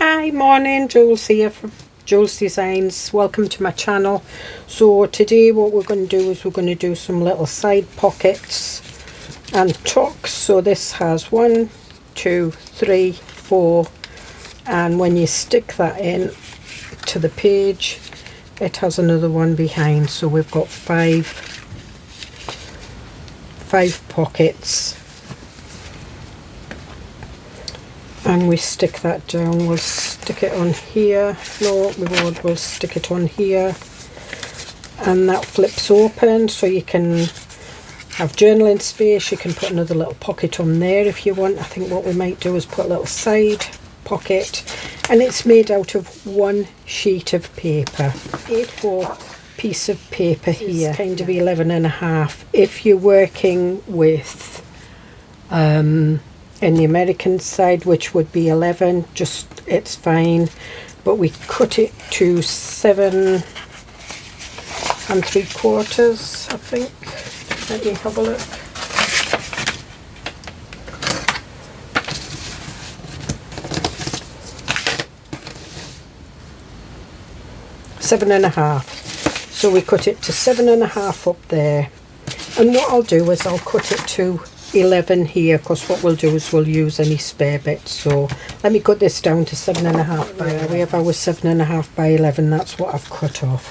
Hi, morning, Jules here from Joolsedesigns. Welcome to my channel. So today what we're going to do is we're going to do some little side pockets and tucks. So this has 1, 2, 3, 4, and when you stick that in to the page it has another one behind, so we've got five pockets. And we stick that down, we'll stick it on here, no we won't, we'll stick it on here, and that flips open so you can have journaling space. You can put another little pocket on there if you want. I think what we might do is put a little side pocket, and it's made out of one sheet of paper, A4 piece of paper here. It's kind of 11.5 if you're working with in the American side, which would be 11, just it's fine, but we cut it to 7 3/4, I think. Let me have a look. Seven and a half. So we cut it to 7.5 up there, and what I'll do is I'll cut it to 11 here, because what we'll do is we'll use any spare bits. So let me cut this down to 7.5 by 11. We have our 7.5 by 11, that's what I've cut off,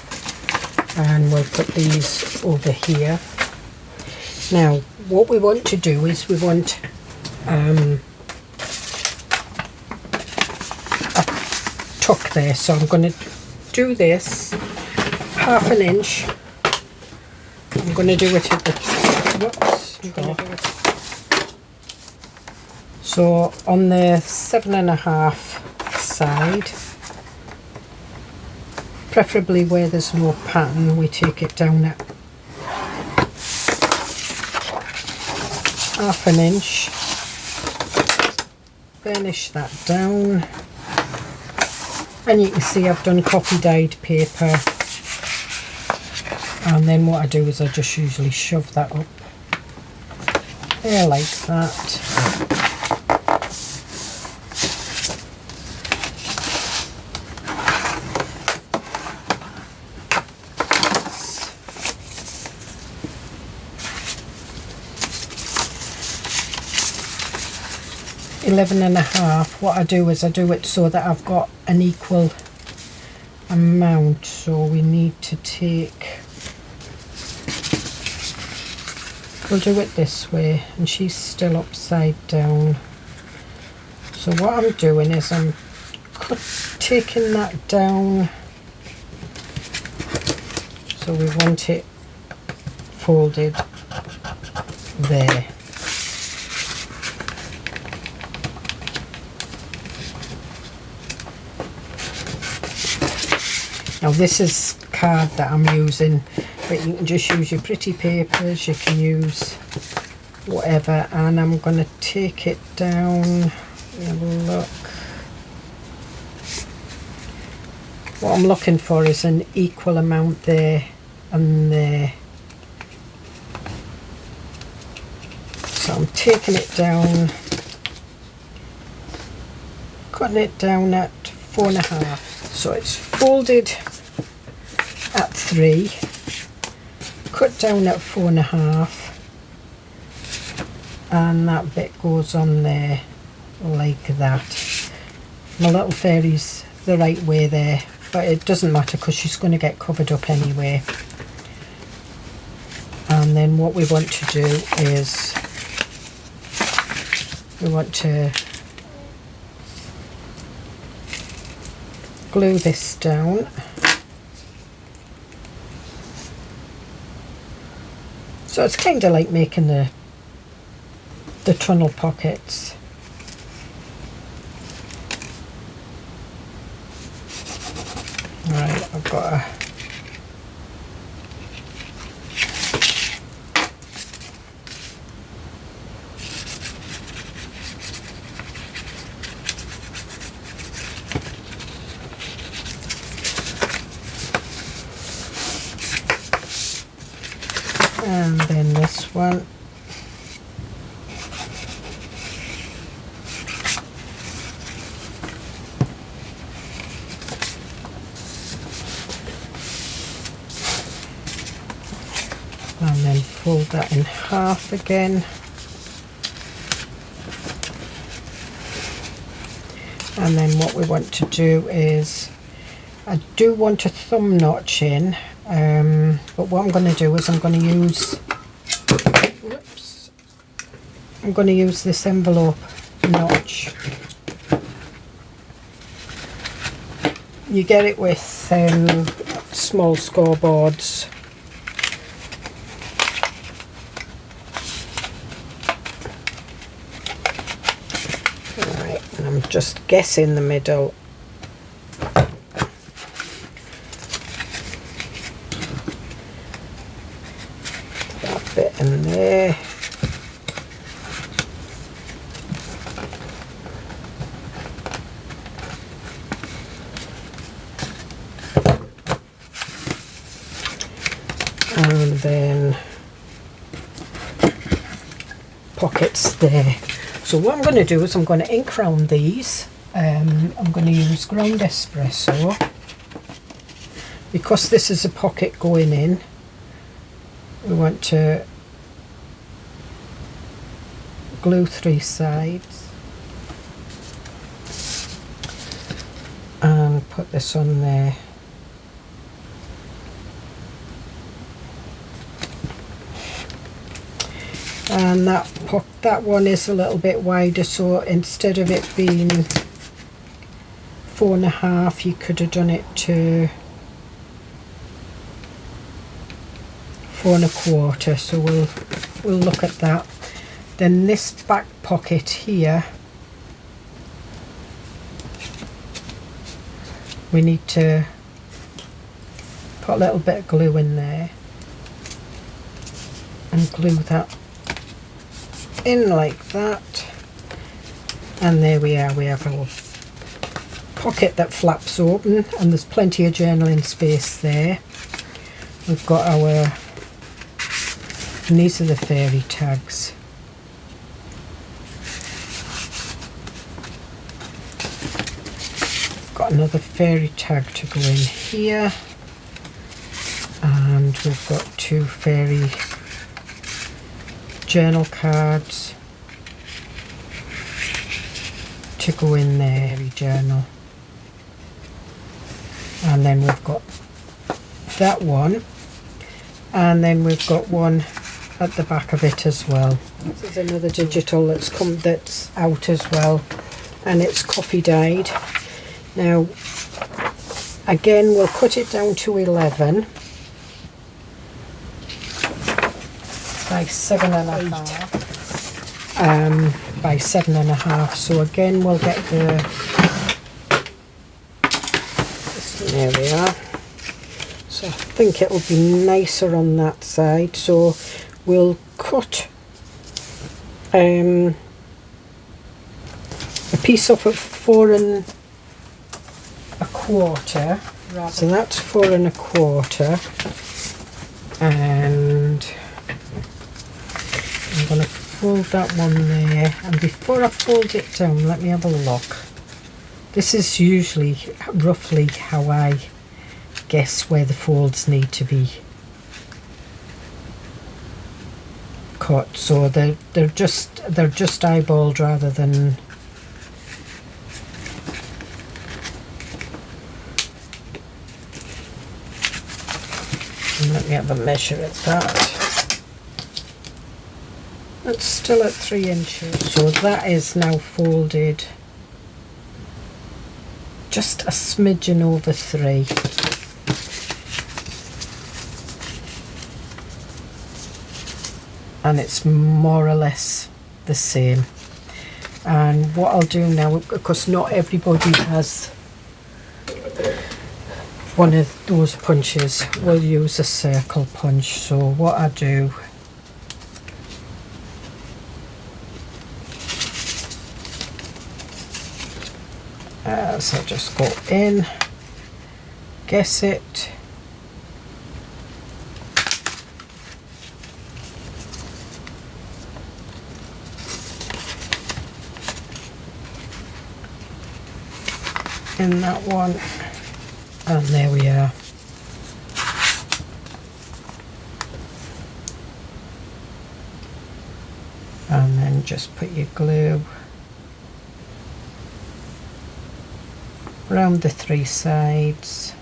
and we'll put these over here. Now what we want to do is we want a tuck there, so I'm going to do this 1/2 inch. I'm going to do it at the so on the 7.5 side, preferably where there's no pattern, we take it down at 1/2 inch, burnish that down, and you can see I've done coffee dyed paper, and then what I do is I just usually shove that up there like that. 11.5. What I do is I do it so that I've got an equal amount, so we need to take, we'll do it this way, and she's still upside down. So what I'm doing is I'm taking that down, so we want it folded there. Now this is card that I'm using, but you can just use your pretty papers, you can use whatever, and I'm going to take it down. Have a look. What I'm looking for is an equal amount there and there. So I'm taking it down, cutting it down at 4.5. So it's folded at 3, cut down at 4.5, and that bit goes on there like that. My little fairy's the right way there, but it doesn't matter because she's going to get covered up anyway. And then what we want to do is we want to glue this down. So it's kind of like making the tunnel pockets. Right, I've got a and then this one. and then fold that in half again. And then what we want to do is, I do want a thumb notch in, but what I'm going to do is I'm going to use this envelope notch. You get it with small scoreboards. Right, and I'm just guessing the middle. That bit in there. And then pockets there. So what I'm going to do is I'm going to ink round these. I'm going to use ground espresso because this is a pocket going in. We want to glue 3 sides and put this on there. And that one is a little bit wider, so instead of it being 4.5, you could have done it to 4.25. So we'll look at that. Then this back pocket here, we need to put a little bit of glue in there and glue that in like that, and there we are. We have our pocket that flaps open, and there's plenty of journaling space there. We've got our, and these are the fairy tags. Got another fairy tag to go in here, and we've got 2 fairy journal cards to go in there, fairy journal. And then we've got that one, and then we've got one at the back of it as well. This is another digital that's out as well, and it's coffee dyed. Now again, we'll cut it down to 11 by 7.5, by 7.5. So again, we'll get there we are. So I think it will be nicer on that side. So we'll cut a piece off at 4.25. So that's 4.25, and I'm going to fold that one there. And before I fold it down, let me have a look. This is usually roughly how I guess where the folds need to be cut. So they're just eyeballed rather than let me have a measure at that. It's still at 3 inches. So that is now folded just a smidgen over 3. And it's more or less the same. And what I'll do now, because not everybody has one of those punches, we'll use a circle punch. So what I do, so just go in, guess it, in that one, and there we are. and just put your glue around the 3 sides.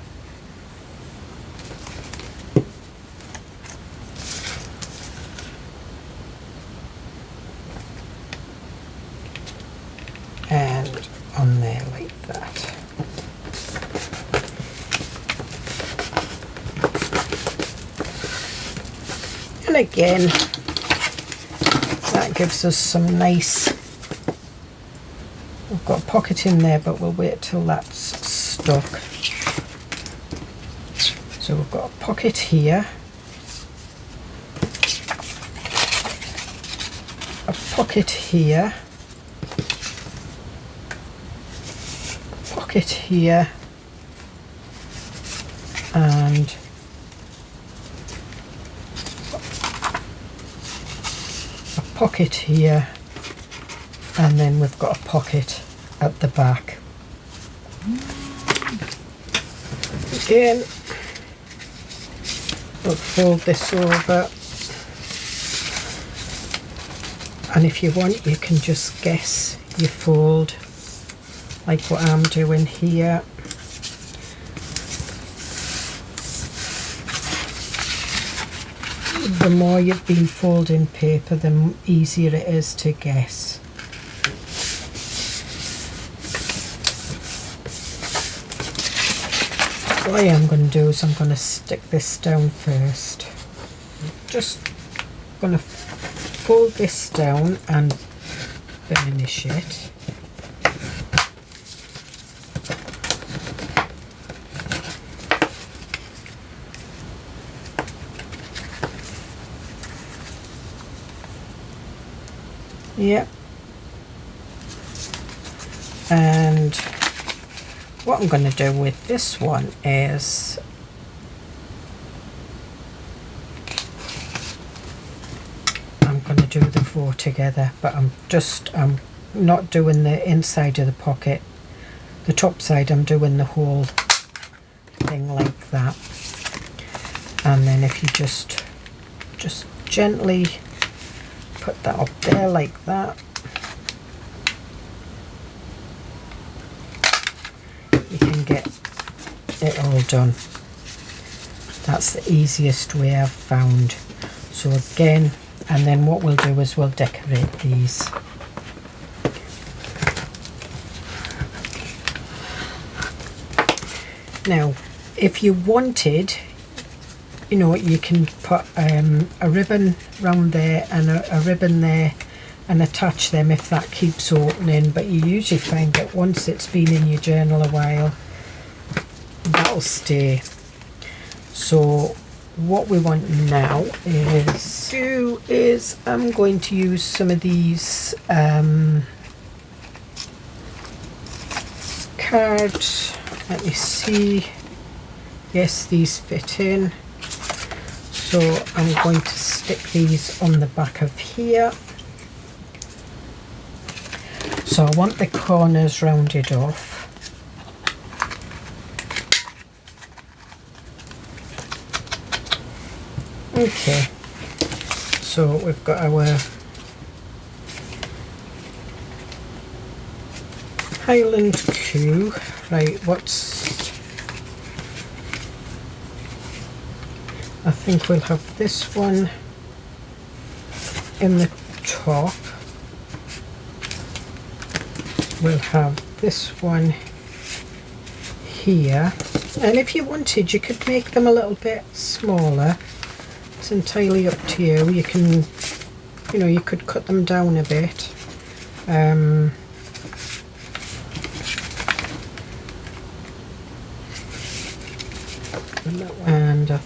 And on there like that. And again, that gives us some nice, we've got a pocket in there, but we'll wait till that's stuck. So we've got a pocket here, a pocket here, pocket here, and a pocket here, and then we've got a pocket at the back. Again, we'll fold this over, and if you want you can just guess your fold like what I'm doing here. The more you've been folding paper, the easier it is to guess. What I am going to do is I'm going to stick this down first. Just going to fold this down and burnish it. Yep. And what I'm going to do with this one is I'm going to do the 4 together, but I'm not doing the inside of the pocket, the top side. I'm doing the whole thing like that, and then if you just gently put that up there like that, you can get it all done. That's the easiest way I've found. So again, and then what we'll do is we'll decorate these. Now if you wanted, you know, you can put a ribbon round there and a ribbon there and attach them if that keeps opening, but you usually find that once it's been in your journal a while, that'll stay. So what we want now is I'm going to use some of these cards. Let me see. Yes, these fit in. So I'm going to stick these on the back of here. So I want the corners rounded off. Okay, so we've got our Highland Q. Right, I think we'll have this one in the top. We'll have this one here, and if you wanted you could make them a little bit smaller. It's entirely up to you. You can, you know, you could cut them down a bit. And I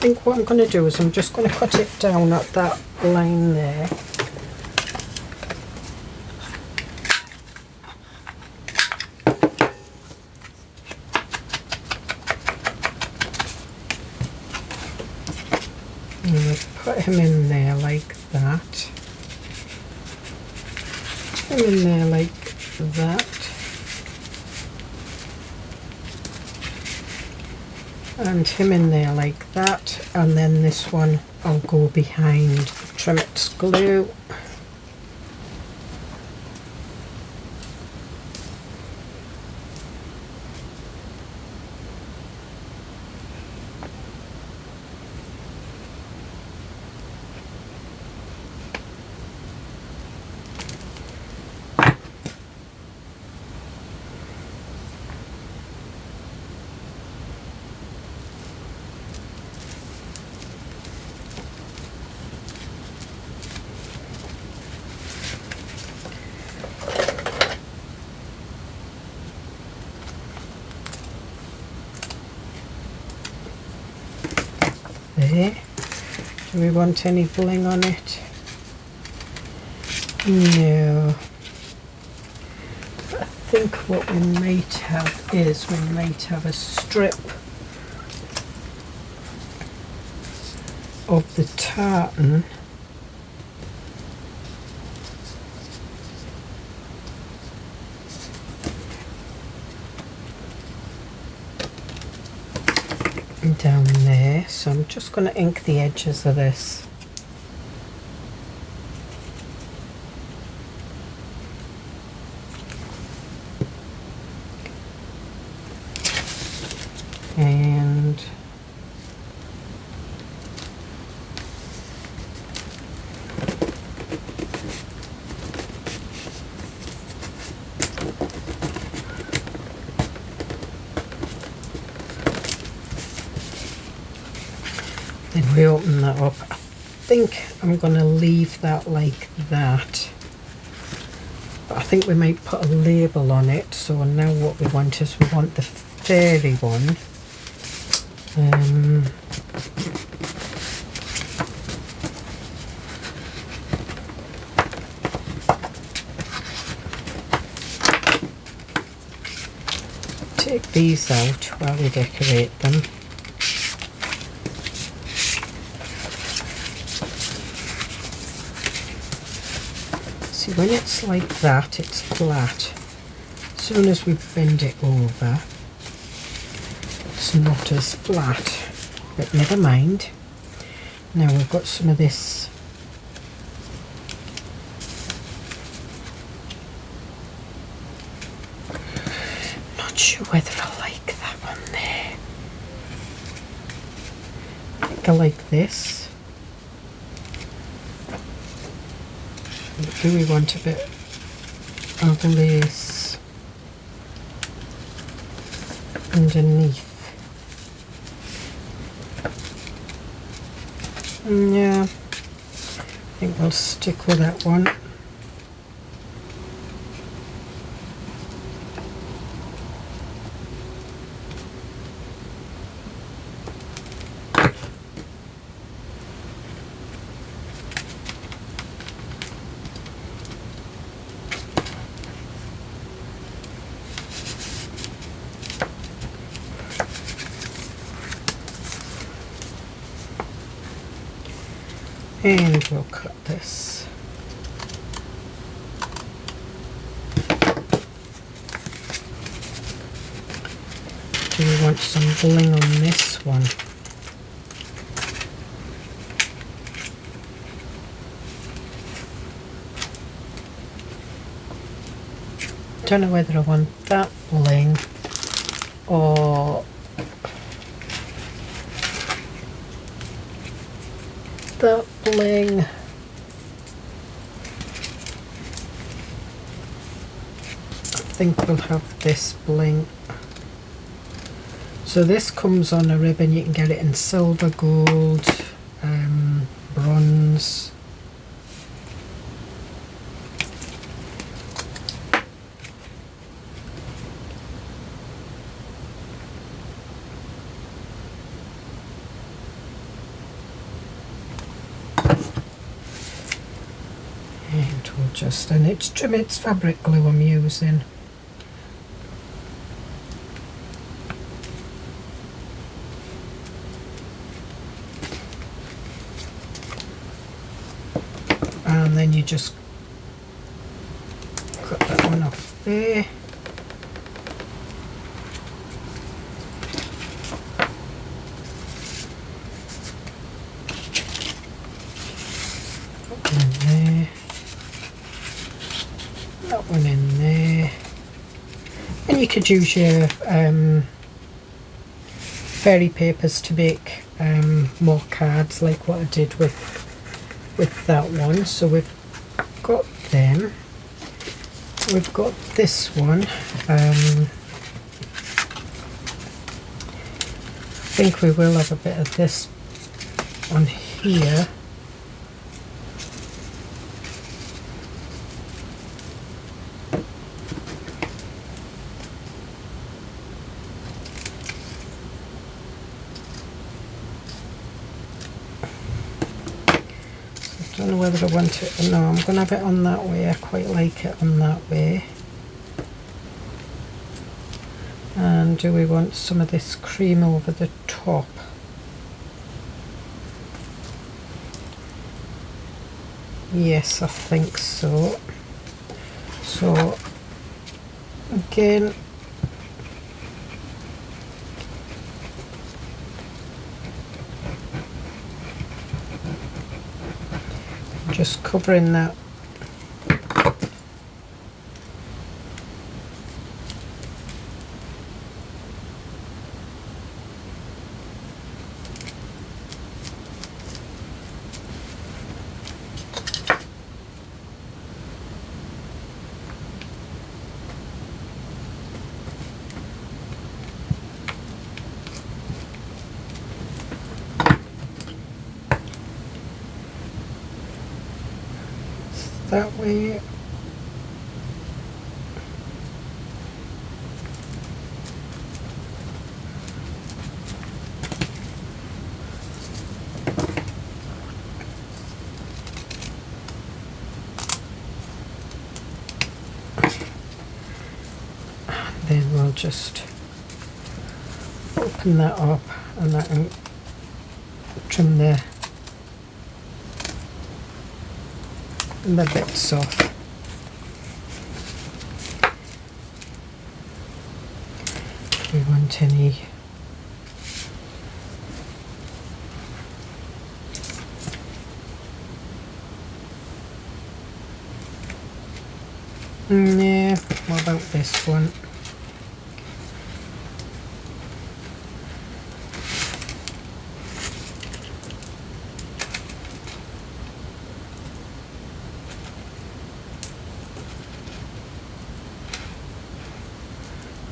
think what I'm going to do is I'm just going to cut it down at that line there. And we'll put him in there like that. Him in there like that. And him in there like that, and then this one I'll go behind the Trimix glue. There. Do we want any bling on it? No. But I think what we might have is we might have a strip of the tartan down there, so I'm just going to ink the edges of this. And then we open that up. I think I'm going to leave that like that, but I think we might put a label on it. So now what we want is we want the fairy one. Take these out while we decorate them. See, when it's like that, it's flat. As soon as we bend it over, it's not as flat, but never mind. Now we've got some of this not sure whether I like that one there. I think I like this. Do we want a bit of lace underneath? Yeah, I think we'll stick with that one. And we'll cut this. Do we want some bling on this one? Don't know whether I want that bling or that bling. I think we'll have this bling. So this comes on a ribbon. You can get it in silver, gold, bronze. And we'll just, and it's Trimix fabric glue I'm using. And then you just cut that one off there. And you could use your fairy papers to make more cards, like what I did with that one. So we've got them. We've got this one. I think we will have a bit of this on here. I don't know whether I want it. No, I'm going to have it on that way. I quite like it on that way. And do we want some of this cream over the top? Yes, I think so. So again, just covering that. That way. Then we'll just open that up and that can trim the bits off. If we want any yeah, what about this one?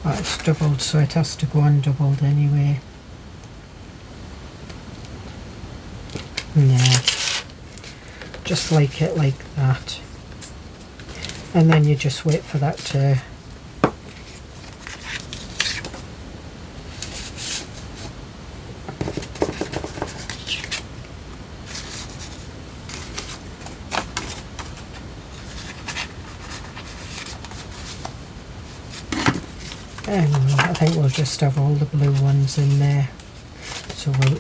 Oh, it's doubled, so it has to go undoubled anyway. Yeah, just like it like that. And then you just wait for that to and I think we'll just have all the blue ones in there. So we'll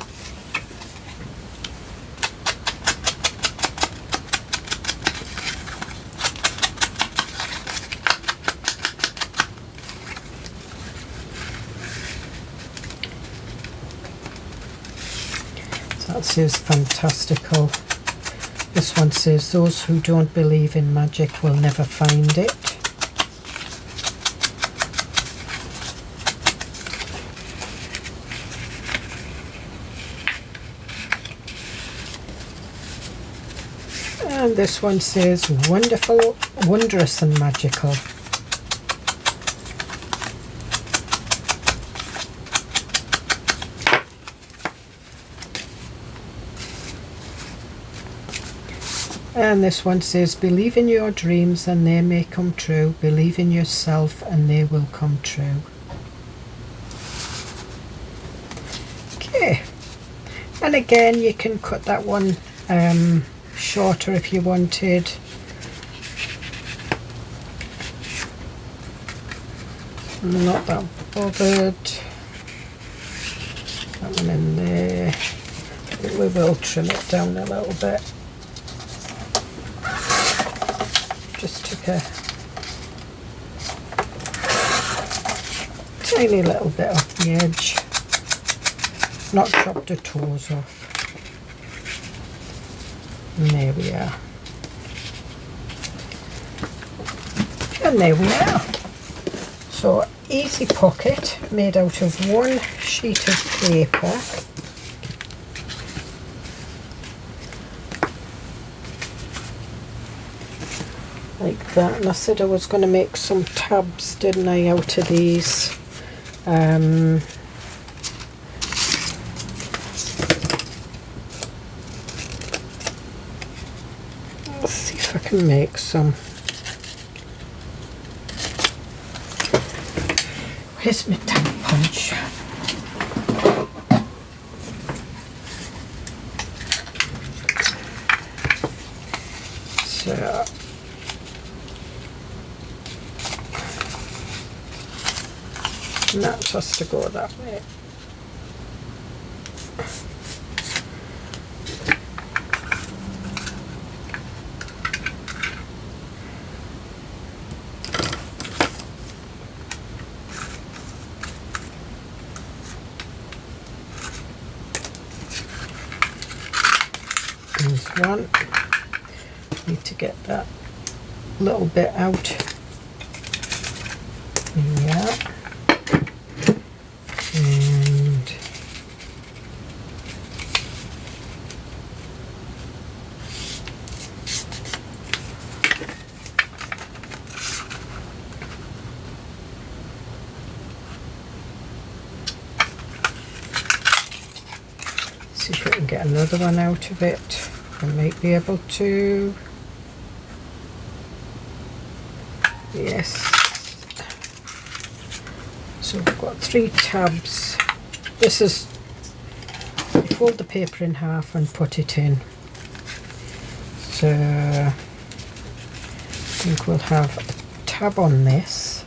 that says fantastical. This one says those who don't believe in magic will never find it. And this one says wonderful, wondrous and magical. And this one says believe in your dreams and they may come true. Believe in yourself and they will come true. Okay. And again, you can cut that one shorter if you wanted. I'm not that bothered. That one in there. We will trim it down a little bit. Just took a tiny little bit off the edge. Not chopped the toes off. And there we are. And there we are. So easy pocket made out of one sheet of paper. Like that, and I said I was going to make some tabs, didn't I, out of these. Let's see if I can make some. Where's my tab punch? So and that has to go that way. There's one. Need to get that little bit out. Yeah. And see if we can get another one out of it. I might be able to. Yes. So we've got 3 tabs. This is, you fold the paper in half and put it in. So I think we'll have a tab on this.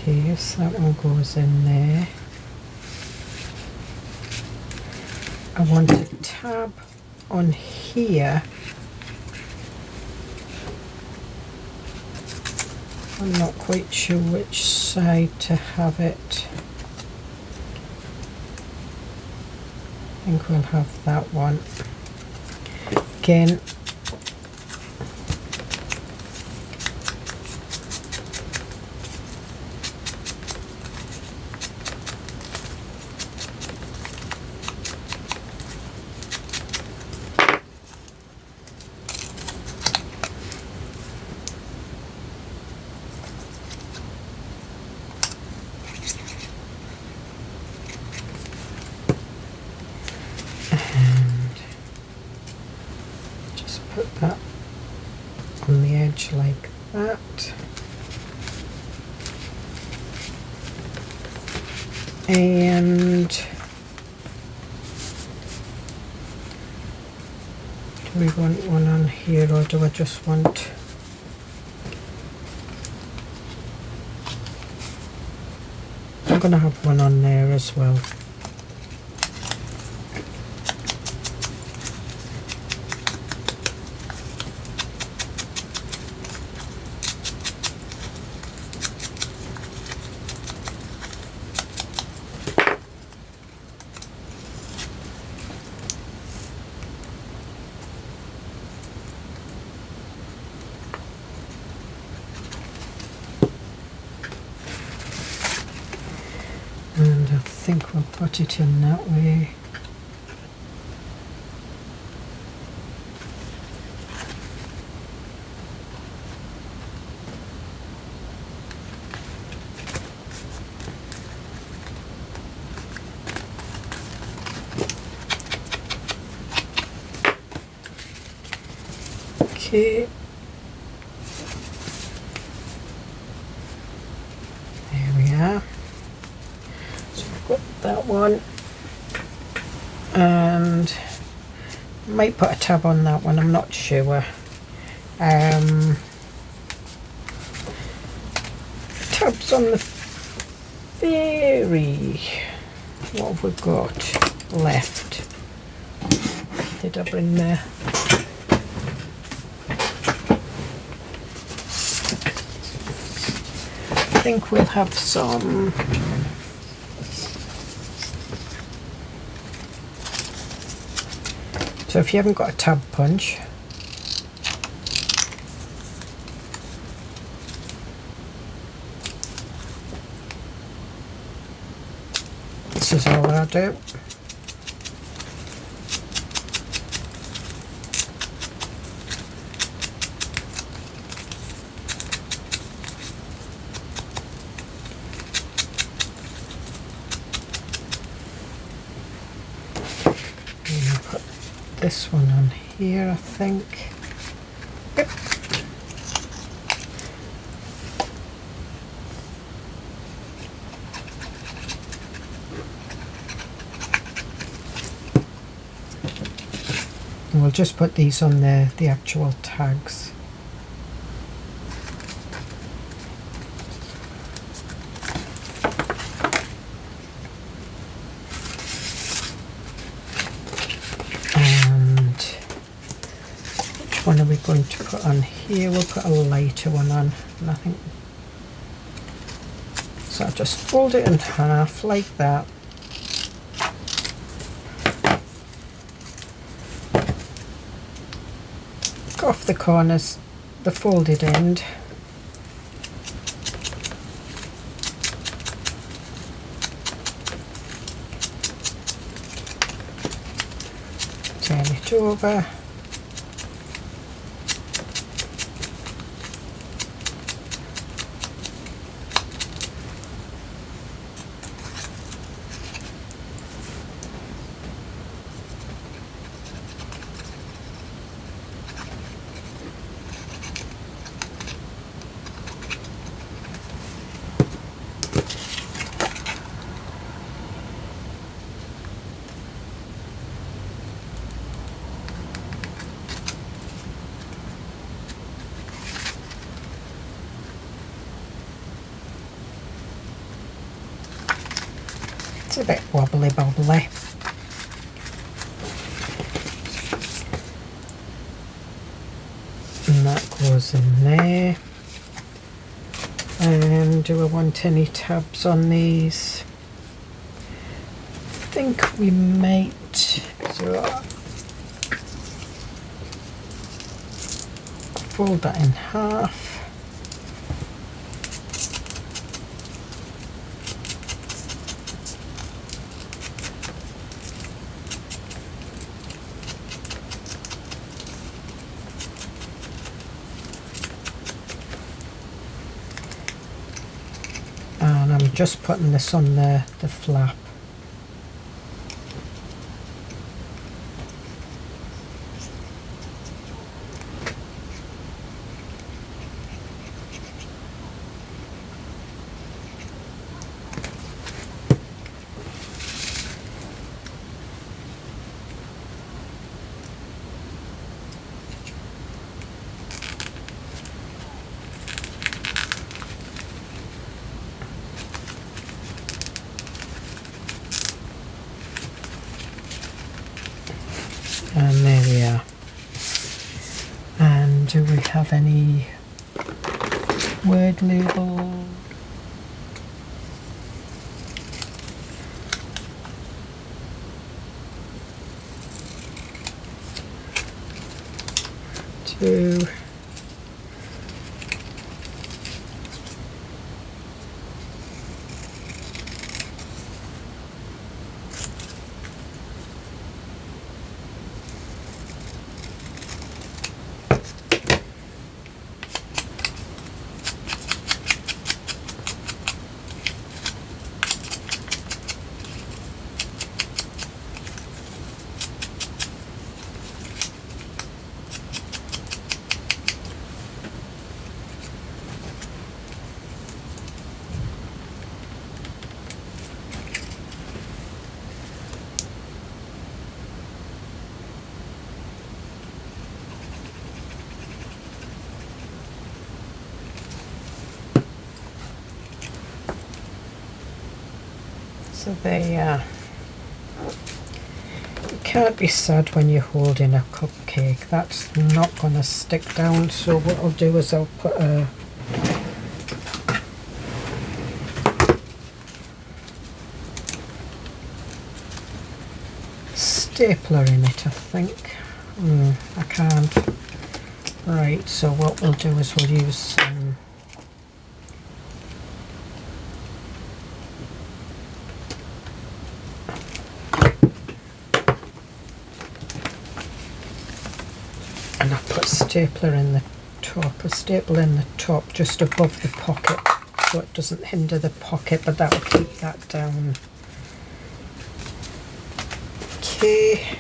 Okay, so that one goes in there. I want a tab on here. I'm not quite sure which side to have it. I think we'll have that one. Again, put that on the edge like that, and do we want one on here, or do I just want I'm going to have one on there as well. And I think we'll put it in that way. Okay. There we are. Got that one, and might put a tab on that one, I'm not sure. tabs on the fairy. What have we got left? Did I bring there? I think we'll have some so if you haven't got a tab punch, this is all I do. This one on here, I think. Yep. And we'll just put these on the actual tags. One are we going to put on here? We'll put a lighter one on, and I think so. I just fold it in half like that. Go off the corners, the folded end. Turn it over. It's a bit wobbly bobbly. And that goes in there. And do I want any tabs on these? I think we might. So fold that in half. And I'm just putting this on the flap. And there we are. And do we have any word label? Two. So there you are. You can't be sad when you're holding a cupcake. That's not going to stick down. So what I'll do is I'll put a stapler in it, I think. I can't. Right, so what we'll do is we'll use some and I'll put a stapler in the top, a staple in the top just above the pocket so it doesn't hinder the pocket, but that will keep that down. Okay.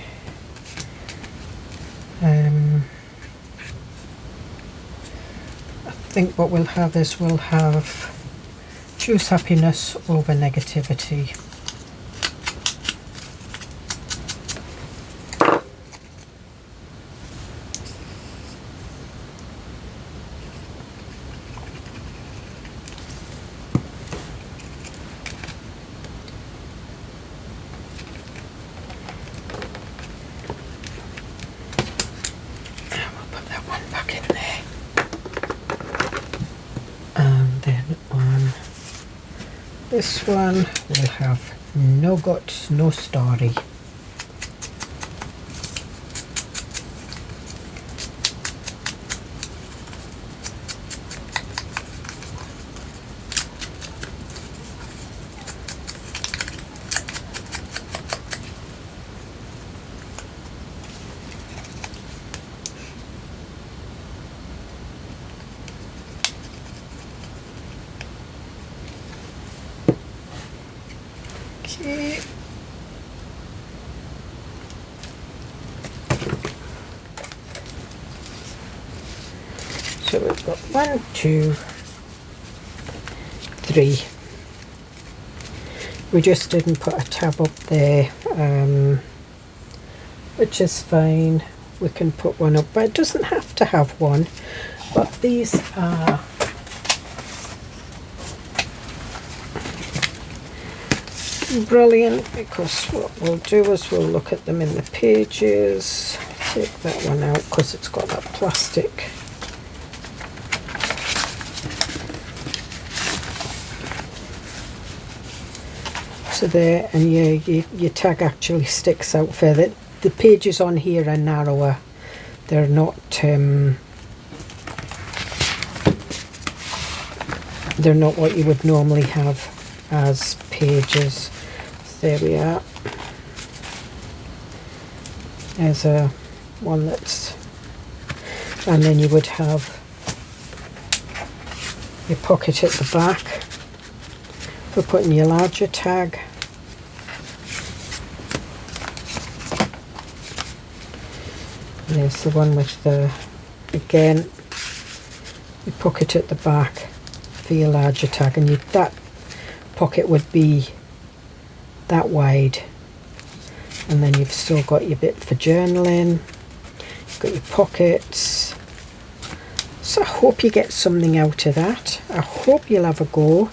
I think what we'll have is we'll have choose happiness over negativity. This one will have no guts, no story. Okay. So we've got 1, 2, 3. We just didn't put a tab up there, which is fine. We can put one up, but it doesn't have to have one. But these are brilliant, because what we'll do is we'll look at them in the pages. Take that one out because it's got that plastic. So there, and your tag actually sticks out further. The pages on here are narrower. They're not they're not what you would normally have as pages. There we are. There's a one that's, and then you would have your pocket at the back for putting your larger tag. And there's the one with the, again, your pocket at the back for your larger tag, and that pocket would be that wide, and then you've still got your bit for journaling, you've got your pockets. So I hope you get something out of that. I hope you'll have a go.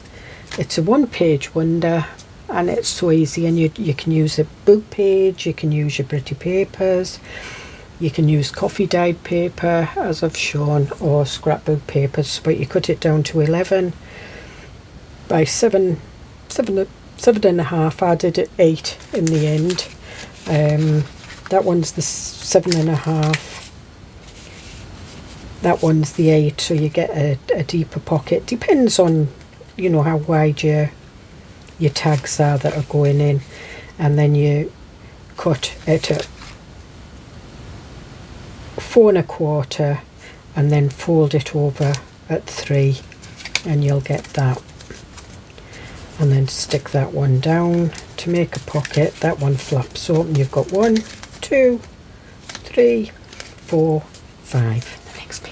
It's a one-page wonder, and it's so easy, and you can use a book page, you can use your pretty papers, you can use coffee dyed paper as I've shown, or scrapbook papers, but you cut it down to 11 by 7.5. I did it 8 in the end. That one's the 7.5. That one's the 8, so you get a deeper pocket. Depends on, you know, how wide your tags are that are going in, and then you cut it at 4.25 and then fold it over at 3, and you'll get that. And then stick that one down to make a pocket. That one flaps open. You've got 1, 2, 3, 4, 5. The next page.